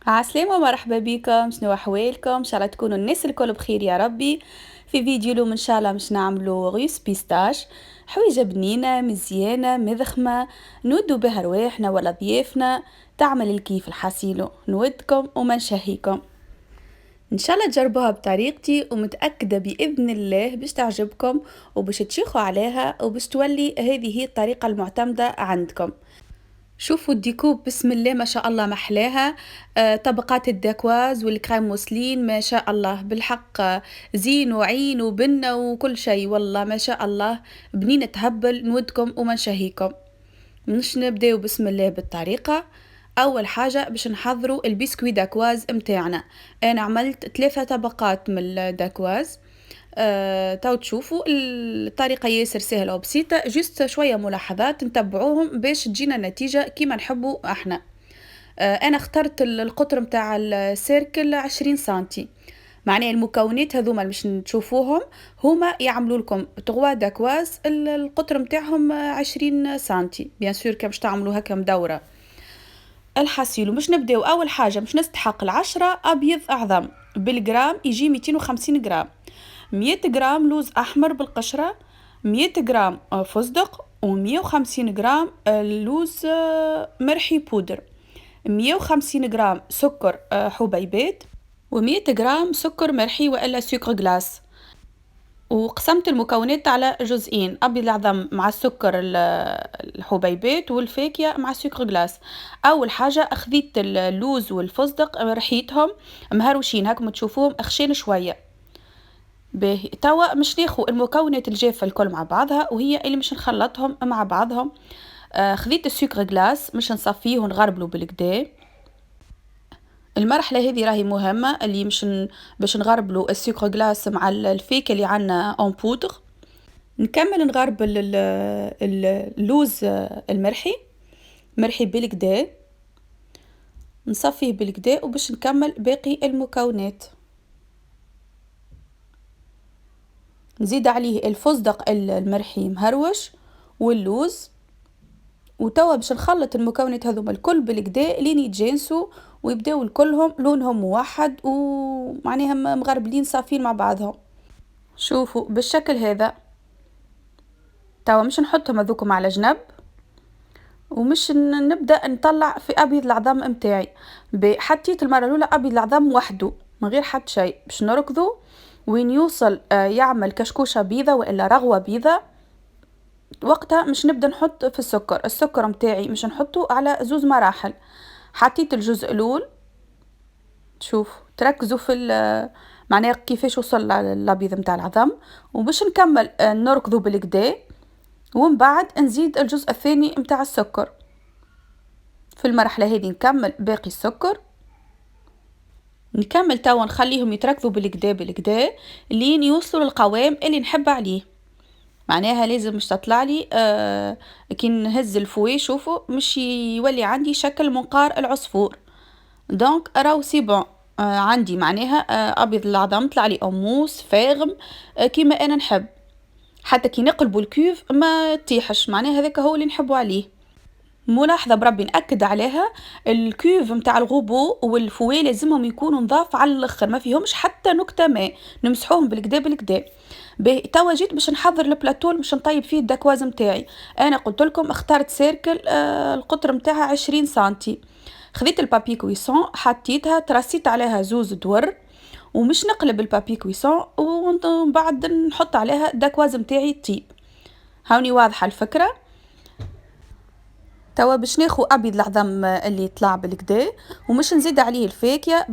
عسلامة ومرحبا بكم، شنو أحوالكم؟ إن شاء الله تكونوا الناس الكل بخير يا ربي. في فيديو اليوم إن شاء الله مش نعملوا غيوس بيستاش، حويجة بنينة مزيانة مذخمة نودوا بها رواحنا ولا ضيافنا، تعمل الكيف الحسيلو. نودكم وما نشهيكم ان شاء الله تجربوها بطريقتي، ومتأكدة بإذن الله باش تعجبكم وباش تشيخوا عليها وباش تولي هذه هي الطريقة المعتمدة عندكم. شوفوا الديكوب بسم الله ما شاء الله محلاها. طبقات الداكواز والكريم موسلين ما شاء الله بالحق. زين وعين وبنة وكل شيء والله ما شاء الله. بنينة تهبل نودكم وما نشهيكم. مش نبداو بسم الله بالطريقة. اول حاجة باش نحضروا البسكوي داكواز متاعنا. انا عملت 3 طبقات من الداكواز. تو تشوفوا الطريقة ياسر سهلة وبسيطة، جست شوية ملاحظات نتبعوهم باش تجينا النتيجة كيما نحبوا احنا. انا اخترت القطر متاع السيركل 20 سنتي. معناه المكونات هذوما اللي باش تشوفوهم هما يعملوا لكم 3 داكواز القطر متاعهم 20 سنتي. بيان سور كان باش تعملوا هكا مدورة الحسيل. ومش نبداو اول حاجة مش نستحق 10 ابيض اعظم بالجرام يجي 250 جرام. 100 جرام لوز أحمر بالقشرة، 100 جرام فستق، و150 جرام لوز مرحي بودر، 150 جرام سكر حبيبات، و100 جرام سكر مرحي وإلا سكر جلاس. وقسمت المكونات على جزئين، أبيض العظم مع السكر الحبيبات والفاكهة مع سكر جلاس. أول حاجة أخذت اللوز والفستق رحيتهم مهروشين هاكم تشوفوهم أخشين شوية. باهي توا مش ناخو المكونات الجافة الكل مع بعضها وهي اللي مش نخلطهم مع بعضهم. خذيت السكر جلاس مش نصفيه ونغربله بالكدا. المرحلة هذه راهي مهمة اللي مش باش نغربلو السكر جلاس مع الفيكة اللي عنا اون بودر. نكمل نغربل اللوز المرحي مرحي بالكدا، نصفيه بالكدا وباش نكمل باقي المكونات. نزيد عليه الفستق المرحي مهروش واللوز. وتوا باش نخلط المكونات هذوما الكل بالكدا لين يتجانسوا ويبداو الكلهم لونهم موحد ومعناها مغربلين صافين مع بعضهم. شوفوا بالشكل هذا. توا مش نحطهم هذوكم على جنب ومش نبدا نطلع في ابيض العظام متاعي. حطيت المره الاولى ابيض العظام وحده من غير حتى شيء باش نركضه وين يوصل يعمل كشكوشه بيضه والا رغوه بيضه. وقتها مش نبدا نحط في السكر متاعي مش نحطه على 2 مراحل. حطيت الجزء الاول. شوف تركزوا في معناها كيفاش وصل الابيض متاع العظم. وباش نكمل نركضه بالكدا ومن بعد نزيد الجزء الثاني متاع السكر. في المرحله هذه نكمل باقي السكر. نكمل توا نخليهم يتركضوا بالكدا لين يوصلوا للقوام اللي نحب عليه. معناها لازم مش تطلع لي كي نهز الفوي شوفوا مش يولي عندي شكل منقار العصفور. دونك راهو سي بون. عندي معناها ابيض العظم طلع لي اموس فاغم كيما انا نحب. حتى كي نقلبوا الكيوف ما تيحش معناها هذاك هو اللي نحبوا عليه. ملاحظة بربي نأكد عليها الكيوف متاع الغوبو والفوي لازمهم يكونوا نظاف على الاخر ما فيهمش حتى نكتة ماء. نمسحوهم بالكدا. توا جيت باش نحضر البلاتول باش نطيب فيه الدكواز متاعي. انا قلت لكم اخترت سيركل القطر متاعها 20 سنتي. خذيت البابي كويسون حطيتها ترسيت عليها 2 دور ومش نقلب البابي كويسون ومن بعد نحط عليها الدكواز متاعي طيب. هاوني واضحة الفكرة. توا باش ناخو ابيض العظم اللي طلع بالكدا ومش نزيد عليه الفاكهه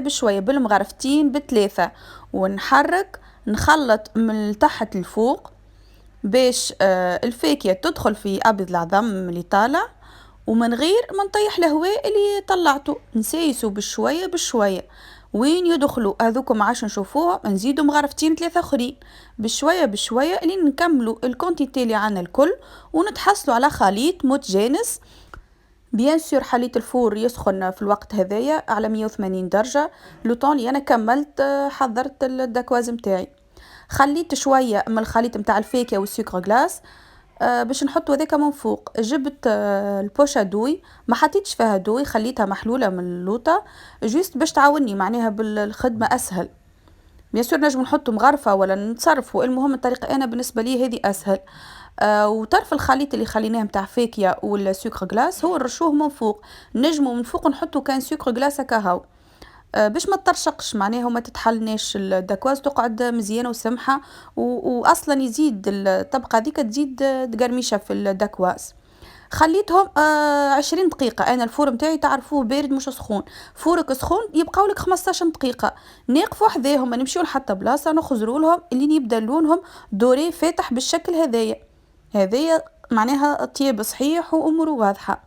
بشويه بالمغرفتين ب3 ونحرك نخلط من تحت لفوق باش الفاكهه تدخل في ابيض العظم اللي طالع ومن غير ما نطيح الهواء اللي طلعته. نسايسو بشويه وين يدخلوا هذوكم عاش نشوفوها نزيدوا مغرفتين 3 اخرين بشويه لين نكملوا الكونتيتي اللي عنا الكل ونتحصلوا على خليط متجانس. بيان سور حليت الفور يسخن في الوقت هذايا على 180 درجه. لو طون اللي انا كملت حضرت الدكواز متاعي. خليت شويه من الخليط متاع الفاكهه والسكر جلاس باش نحطو هذاك من فوق. جبت البوشة دوي، ما حطيتش فيها دوي، خليتها محلولة من اللوطة جوست باش تعاوني معناها بالخدمة اسهل. بيان سور نجم نحطو مغرفة ولا نتصرفوا، المهم الطريقة انا بالنسبة لي هذه اسهل. وطرف الخليط اللي خليناه متاع فاكهة والسكر غلاس هو نرشوه من فوق. نجمو من فوق نحطو كان سكر غلاس هكا هاو، باش ما تطرشقش معناها وما تتحلناش الدكواز، تقعد مزيانه وسمحه واصلا يزيد الطبقه هذيك تزيد تقرميشه في الدكواز. خليتهم 20 دقيقة. أنا الفور متاعي تعرفوه بارد مش سخون، فورك سخون يبقاو لك 15 دقيقة. نقفوا حذاهم ما نمشيو لحتى بلاصة، نخزروا لهم اللي يبدا لونهم دوري فاتح بالشكل هذايا. هذايا معناها طياب صحيح وأموره واضحة.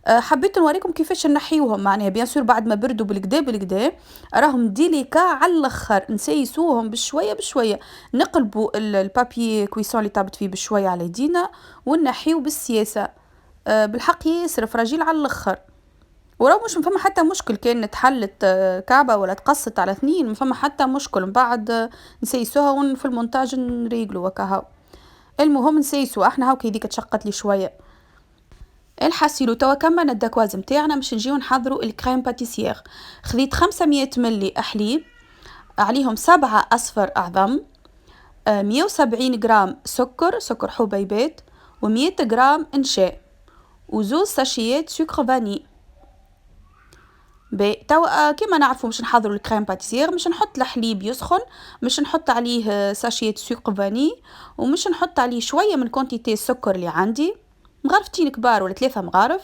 حبيت نوريكم كيفاش نحيوهم معناها بيان سور بعد ما بردوا بالكدا بالكدا راهم ديليكا على الاخر، نسيسوهم بشويه بشويه، نقلبوا البابي كويسون اللي طابت فيه بشويه على يدينا ونحيو بالسياسه. بالحق ياسر فراجيل على الاخر، وراه مش مفما حتى مشكل كان تحلت كعبه ولا تقصت على اثنين، مفما حتى مشكل من بعد نسيسوها في المونتاج نريقلوا وكهو. المهم نسيسو احنا هاو كي تشقت لي شويه. الحاسيلو توا كملنا الدكواز متاعنا باش نجيو نحضروا الكريم باتيسير. خذيت 500 ملي حليب، عليهم 7 اصفر اعظم، 170 غرام سكر حبيبات، و100 غرام نشا، وزوز ساشيات سكر فاني. توا كيما نعرفوا باش نحضروا الكريم باتيسير، مش نحط الحليب يسخن، مش نحط عليه ساشيات سكر فاني، ومش نحط عليه شويه من كونتيتي السكر اللي عندي، مغرفتين كبار ولا 3 مغارف،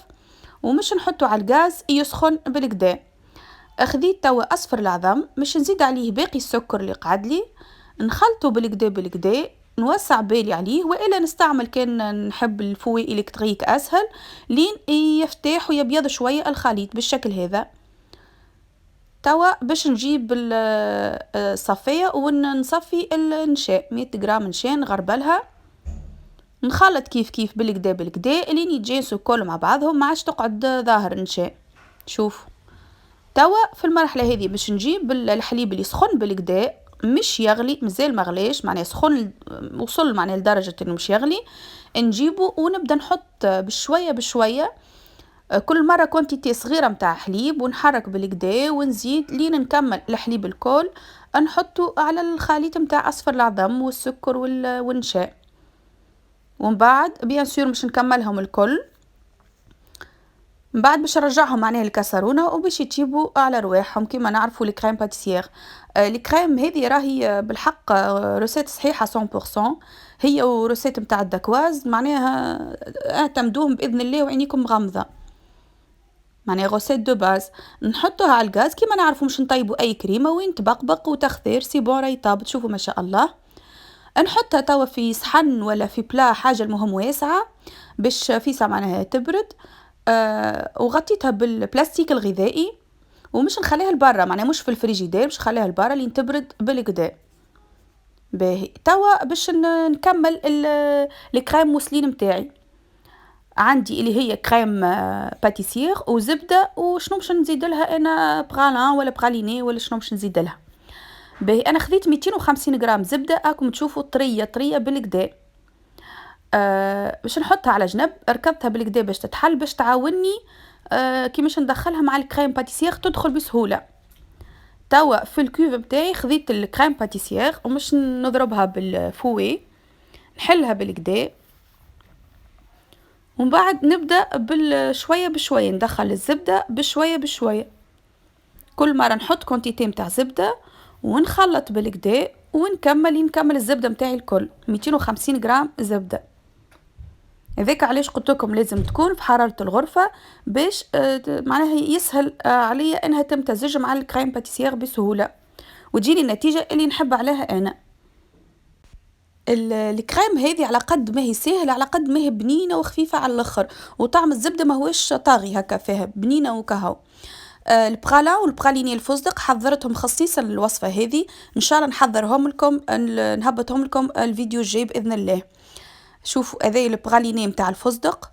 ومش نحطه على الغاز يسخن بالكدا. اخذيت توا اصفر العظم، مش نزيد عليه باقي السكر اللي قعد لي، نخلطه بالكدا بالكدا، نوسع بالي عليه، والا نستعمل كان نحب الفوي الكتريك اسهل لين يفتح ويبيض شويه الخليط بالشكل هذا. توا باش نجيب الصفيه ونصفي النشا، 100 غرام نشا نغربلها، نخلط كيف كيف بالكدا بالكدا لين يتجانسوا كل مع بعضهم، ما عادش تقعد ظاهر نشا. شوف توا في المرحله هذه باش نجيب الحليب اللي سخن بالكدا، مش يغلي مازال ما غليش معناها سخن، وصل معناها لدرجه انه مش يغلي، نجيبه ونبدا نحط بشويه بشويه كل مره كونتيتي صغيره متاع حليب، ونحرك بالكدا ونزيد لين نكمل الحليب الكل نحطه على الخليط متاع اصفر العظم والسكر والنشا. ومن بعد بيان سور مش نكملهم الكل، من بعد باش نرجعهم معناها الكاسرونه وباش يطيبوا على رواحهم. كيما نعرفوا الكريم باتيسير، الكريم هذه راهي بالحق روسيت صحيحه 100%، هي وروسيت نتاع الدكواز معناها اعتمدوهم باذن الله وعينيكم مغمضه، معناها غوسيت دو باز. نحطوها على الغاز كيما نعرفوا مش نطيبوا اي كريمه وين تبقبق وتخثير سي بون راهي طابت. شوفوا ما شاء الله. نحطها توا في صحن ولا في بلا، حاجه المهم واسعه باش فيسا معناها تبرد. وغطيتها بالبلاستيك الغذائي ومش نخليها لبرا، معناها مش في الفريجيدير، باش نخليها لبرا لين تبرد بالكدا. باهي توا باش نكمل الكريم موسلين متاعي. عندي اللي هي كريم باتيسير وزبده، وشنو باش نزيد لها انا برالان ولا براليني ولا شنو باش نزيد لها. باهي انا خذيت 250 غرام زبده، راكم تشوفوا طريه طريه بالكدا. باش نحطها على جنب، ركبتها بالكدا باش تتحل باش تعاوني كيماش ندخلها مع الكريم باتيسير تدخل بسهوله. توا في الكوب بتاعي خذيت الكريم باتيسير ومش نضربها بالفوي، نحلها بالكدا، ومن بعد نبدا بالشويه بشويه ندخل الزبده بشويه بشويه، كل مره نحط كونتيتي متاع زبده ونخلط بالكدا ونكمل الزبده متاعي الكل 250 غرام زبده. هذاك علاش قلت لكم لازم تكون في حراره الغرفه باش معناها يسهل عليا انها تمتزج مع الكريم باتيسير بسهوله وتجيني النتيجه اللي نحب عليها انا. الكريم هذه على قد ما هي سهله على قد ما هي بنينه وخفيفه على الاخر، وطعم الزبده ما هوش طاغي هكا، فيها بنينه وكهو. البغالا والبغاليني الفستق حضرتهم خصيصا للوصفه هذه، ان شاء الله نحضرهم لكم نهبطهم لكم الفيديو الجاي باذن الله. شوفوا هذا البغاليني متاع الفستق،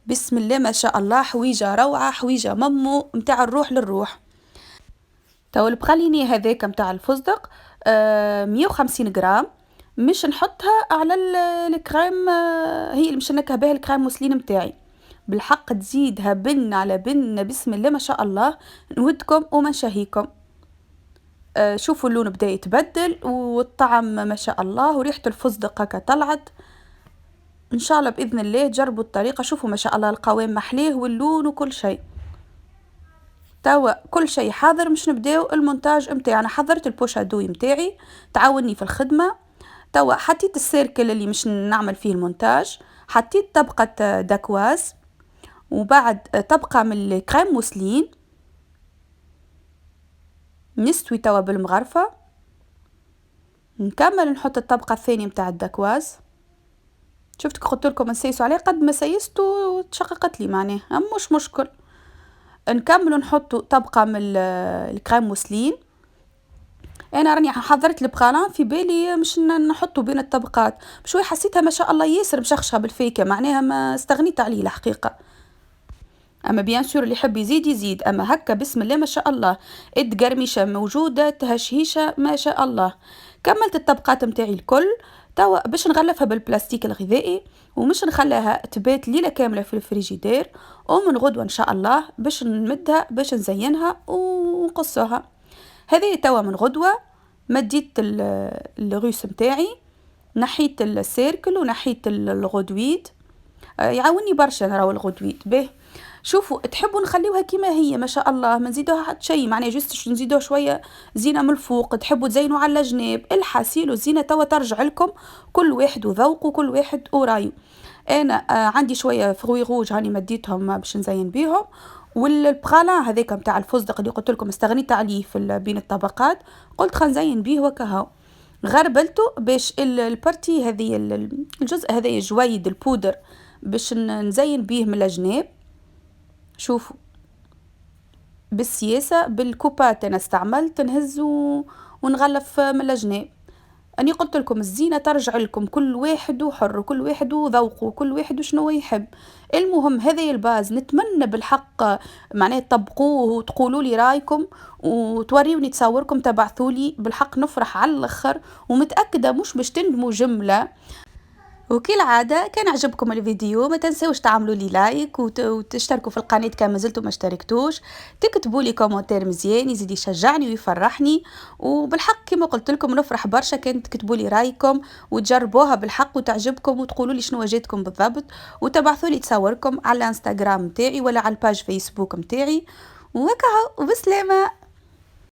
بسم الله ما شاء الله، حويجه روعه، حويجه ممو متاع الروح للروح. تو البغاليني هذاك متاع الفستق 150 غرام، مش نحطها على الكريم، هي اللي مش نكهه بها الكريم موسلين متاعي. بالحق تزيدها بن على بن، بسم الله ما شاء الله، نودكم وما نشهيكم. شوفوا اللون بدا يتبدل والطعم ما شاء الله، وريحة الفستق هكا طلعت. ان شاء الله باذن الله جربوا الطريقة، شوفوا ما شاء الله القوام محليه واللون وكل شيء. توا كل شيء حاضر، مش نبداو المونتاج متاعنا. انا حضرت البوشادوي متاعي تعاوني في الخدمة. توا حطيت السيركل اللي مش نعمل فيه المونتاج، حطيت طبقة داكواز، وبعد طبقة من الكريم موسلين، نستوي توا بالمغرفة. نكمل نحط الطبقة الثانية متاع الداكواز. شفتك قلت لكم نسيسوا عليه، قد ما سيستو وتشققت لي معناه، مش مشكل. نكمل نحط طبقة من الكريم موسلين. انا راني حضرت البقالان في بالي مش نحطه بين الطبقات بشوي، حسيتها ما شاء الله ياسر مشخشة بالفيكة، معناها ما استغنيت عليه الحقيقة. اما بيان سور اللي يحب يزيد يزيد، اما هكا بسم الله ما شاء الله، قرميشه موجوده، تهشهيشه ما شاء الله. كملت الطبقات متاعي الكل. توا باش نغلفها بالبلاستيك الغذائي، ومش نخليها تبات ليله كامله في الفريجيدير، ومن غدوه ان شاء الله باش نمدها باش نزينها ونقصها. هذه توا من غدوه. مديت الغوس متاعي، نحيت السيركل ونحيت الغدويد. يعاوني برشا نراو الغدويد به. شوفوا تحبوا نخليوها كيما هي ما شاء الله، ما نزيدوها حتى شيء، معناها جست نزيدوها شويه زينه من الفوق. تحبوا تزينوا على الجناب، الحاسيل والزينه توا ترجع لكم، كل واحد وذوقه، كل واحد ورايه. انا عندي شويه فروي روج هاني مديتهم باش نزين بيهم، والبغالان هذاك نتاع الفستق اللي قلت لكم استغنيت عليه في بين الطبقات، قلت خلينا نزين بيه وكهو. غربلته باش البارتي هذه الجزء هذا جويد البودر باش نزين بيه من الجناب. شوفوا بالسياسة بالكوبات انا استعملت نهز ونغلف من الجناب. اني قلت لكم الزينة ترجع لكم، كل واحد وحر، كل واحد وذوقه، كل واحد وشنو يحب. المهم هذا الباز، نتمنى بالحق معناه تطبقوه وتقولوا لي رايكم وتوريوني تصوركم تبعثوا لي، بالحق نفرح على الاخر، ومتأكدة مش باش تندموا جملة. وكالعادة كان عجبكم الفيديو ما تنسوش تعملوا لي لايك وتشتركوا في القناة كان ما زلتوا ما اشتركتوش، تكتبوا لي كومنتير مزيان يزيد يشجعني ويفرحني. وبالحق كما قلت لكم نفرح برشا كان تكتبوا لي رايكم وتجربوها بالحق وتعجبكم وتقولوا لي شنو وجدتكم بالضبط، وتبعثوا لي تصوركم على الانستغرام متاعي ولا على الباج فيسبوك متاعي. وهكا وبسلامة.